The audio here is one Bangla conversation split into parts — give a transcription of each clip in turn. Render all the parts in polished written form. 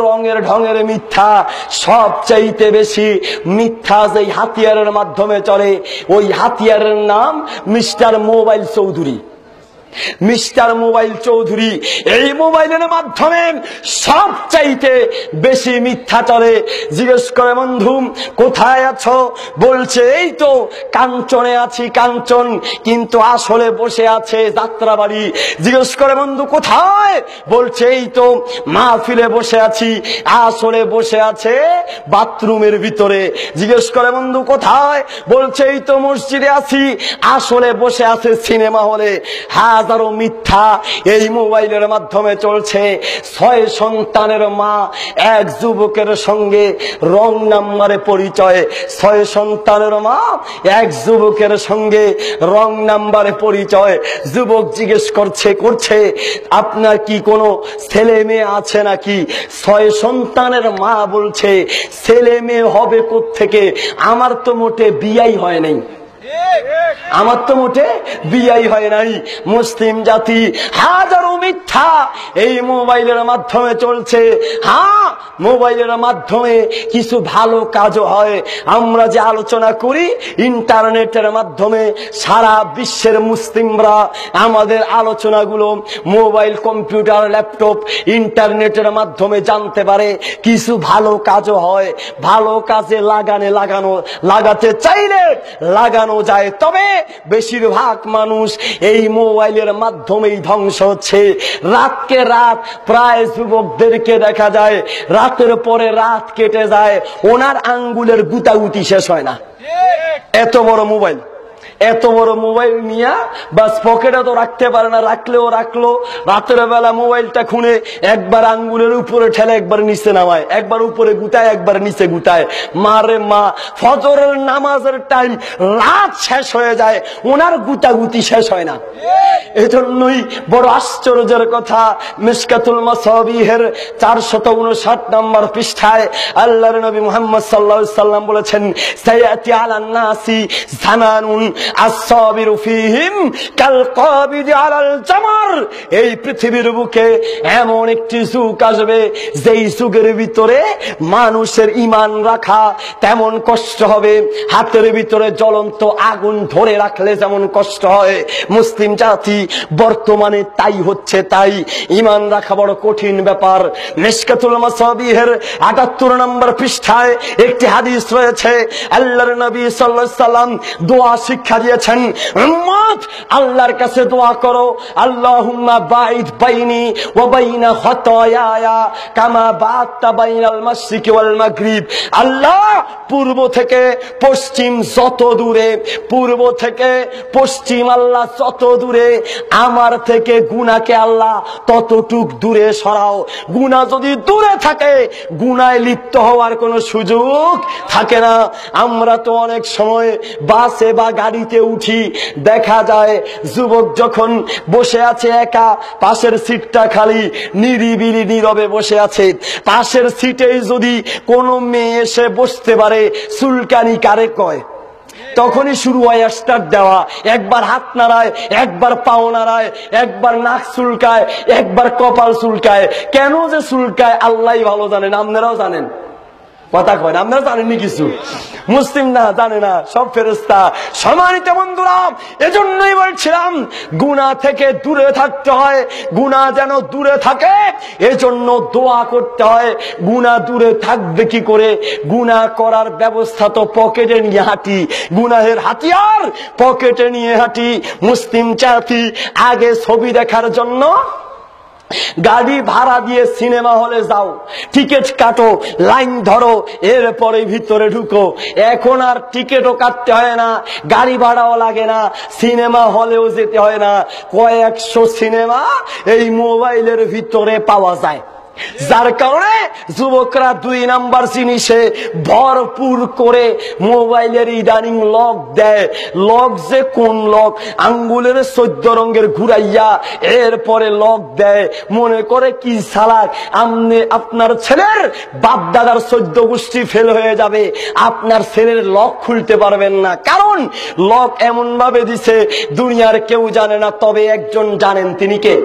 রঙের ঢঙের মিথ্যা, সবচাইতে বেশি মিথ্যা যেই হাতিয়ারের মাধ্যমে চলে, ওই হাতিয়ারের নাম mister mobile Chowdhury. Mister mobile Chowdhury, এই মোবাইলের মাধ্যমে সবচাইতে বেশি মিথ্যা চলে। জিজ্ঞেস করে, বন্ধু কোথায় আছো? বলছে এই তো কাঞ্চনে আছি, কাঞ্চন, কিন্তু আসলে বসে আছে যাত্রাবাড়ি। জিজ্ঞেস করে, বন্ধু কোথায়? বলছে এই তো মাহফিলে বসে আছি, আসলে বসে আছে বাথরুমের ভিতরে। জিজ্ঞেস করে, বন্ধু কোথায়? বলছে এই তো মসজিদে আছি, আসলে বসে আছে সিনেমা হলে। হাজারো মিথ্যা এই মোবাইলের মাধ্যমে চলছে। 6 সন্তানের মা এক যুবকের সঙ্গে রং নাম্বারে পরিচয়। 6 সন্তানের মা এক যুবকের সঙ্গে রং নাম্বারে পরিচয়। যুবক জিজ্ঞেস করছে আপনার কি কোনো ছেলে মেয়ে আছে নাকি? 6 সন্তানের মা বলছে ছেলে মেয়ে হবে কোত্থেকে, আমার তো মোটে বিয়াই হয় নাই, আমার তো মোটে বিয়াই হয় নাই। মুসলিম জাতি হাজারো মিথ্যা এই মোবাইলের মাধ্যমে চলছে। হ্যাঁ, মোবাইলের মাধ্যমে কিছু ভালো কাজও হয়। আমরা যে আলোচনা করি ইন্টারনেটের মাধ্যমে, সারা বিশ্বের মুসলিমরা আমাদের আলোচনাগুলো মোবাইল, কম্পিউটার, ল্যাপটপ, ইন্টারনেটের মাধ্যমে জানতে পারে। কিছু ভালো কাজও হয়। ভালো কাজে লাগাতে চাইলে লাগানো যায়, তবে বেশিরভাগ মানুষ এই মোবাইলের মাধ্যমেই ধ্বংস হচ্ছে। রাতকে রাত প্রায় যুবকদেরকে দেখা যায় রাতের পরে রাত কেটে যায়, ওনার আঙ্গুলের গুতাগুতি শেষ হয় না। এত বড় মোবাইল, এত বড় মোবাইল নিয়ে বাস পকেটে তো রাখতে পারে না, রাখলো রাতের বেলা মোবাইলটা খুনে একবার আঙ্গুলের উপরে ঠেলে, একবার নিচে নামায়, একবার উপরে গুতায়, একবার নিচে গুতায়। মারে মা, ফজরের নামাজের টাইম, রাত শেষ হয়ে যায়, ওনার গুতাগুতি শেষ হয় না। এজন্যই বড় আশ্চর্যের কথা, মিশকাতুল মাসাবিহের 459 নম্বর পৃষ্ঠায় আল্লাহর নবী মুহাম্মদ সাল্লাল্লাহু আলাইহি সাল্লাম বলেছেন, সায়াতি আলান নাসি জামানুন আসসাবিরু ফীহিম কাল কাবিদি আলাল জামার। এই পৃথিবীর বুকে এমন একটি যুগ আসবে, যেই যুগের ভিতরে মানুষের ঈমান রাখা তেমন কষ্ট হবে, হাতের ভিতরে জ্বলন্ত আগুন ধরে রাখলে যেমন কষ্ট হয়। মুসলিম জাতি বর্তমানে তাই হচ্ছে, তাই ঈমান রাখা বড় কঠিন ব্যাপার। মিশকাতুল মাসাবিহের 78 নম্বর পৃষ্ঠায় একটি হাদিস রয়েছে, আল্লাহর নবী সাল্লাল্লাহু আলাইহি সাল্লাম দোয়া শিক্ষা দিয়েছেন, উম্মত আল্লাহর কাছে দোয়া করো, আল্লাহুম্মা বাইদ বাইনি ওয়া বাইনা খাতায়ায়া কামা বা'আতা বাইনাল মাশরিকি ওয়াল মাগরিব। আল্লাহ পূর্ব থেকে পশ্চিম যত দূরে, পূর্ব থেকে পশ্চিম আল্লাহ যত দূরে, আমার থেকে গুনাহকে আল্লাহ ততটুক দূরে সরাও। গুনাহ যদি দূরে থাকে, গুনায় লিপ্ত হওয়ার কোনো সুযোগ থাকে না। আমরা তো অনেক সময় বাসে বা গাড়িতে উঠি, দেখা যায় যুবক যখন বসে আছে একা, পাশের সিটটা খালি, নিরিবিলি নীরবে বসে আছে, পাশের সিটেই যদি কোনো মেয়ে এসে বসতে পারে, চুলকানি কারে কয়? তখনই শুরু হয় স্টার্ট দেওয়া, একবার হাত নাড়ায়, একবার পাও নাড়ায়, একবার নাক চুলকায়, একবার কপাল চুলকায়। কেন যে চুলকায় আল্লাহই ভালো জানেন, আপনারাও জানেন, কথা কয় না, আপনারা জানেননি কিছু, মুসলিম না জানে না, সব ফেরেশতা। সম্মানিত বন্ধুরা, এজন্যই বলছিলাম গুনাহ থেকে দূরে থাকতে হয়। গুনাহ যেন দূরে থাকে এজন্য দোয়া করতে হয়। গুনাহ দূরে থাকবে কি করে? গুনাহ করার ব্যবস্থা তো পকেটে নিয়ে হাঁটি, গুনাহের হাতিয়ার পকেটে নিয়ে হাঁটি। মুসলিম জাতি আগে ছবি দেখার জন্য গাড়ি ভাড়া দিয়ে সিনেমা হলে যাও, টিকিট কাটো, লাইন ধরো, এরপরে ভিতরে ঢুকো। এখন আর টিকিটও কাটতে হয় না, গাড়ি ভাড়াও লাগে না, সিনেমা হলেও যেতে হয় না। কয়েকশো সিনেমা এই মোবাইলের ভিতরে পাওয়া যায়, যার কারণে যুবকরা 2 নাম্বার জিনিসে ভরপুর করে মোবাইলের ইদানিং লক দেয়। লক যে কোন লক, আঙ্গুলের 14 রঙের ঘুরাইয়া এরপরে লক দেয়, মনে করে কি সালাক, আপনার ছেলের বাপ দাদার 14 গোষ্ঠী ফেল হয়ে যাবে, আপনার ছেলের লক খুলতে পারবেন না। কারণ লক এমন ভাবে দিছে দুনিয়ার কেউ জানে না, তবে একজন জানেন, তিনি কে?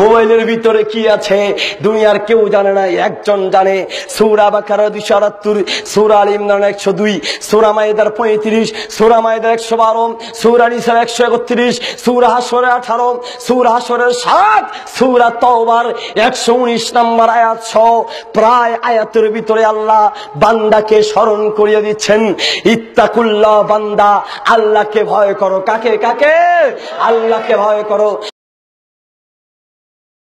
মোবাইলের ভিতরে কি আছে দুনিয়ার কেউ জানে না, একজন জানে। সূরা বাকারা 278, সূরা আল ইমরান 102, সূরা মাইদার 35, সূরা মাইদার 112, সূরা নিসার 131, সূরা হাশরের 18, সূরা হাশরের 7, সূরা তাওবার 119 নম্বর আয়াত সহ প্রায় আয়াতের ভিতরে আল্লাহ বান্দাকে স্মরণ করিয়ে দিচ্ছেন, ইত্তাকুল্লাহ, বান্দা আল্লাহকে ভয় করো। কাকে? কাকে? আল্লাহকে ভয় করো।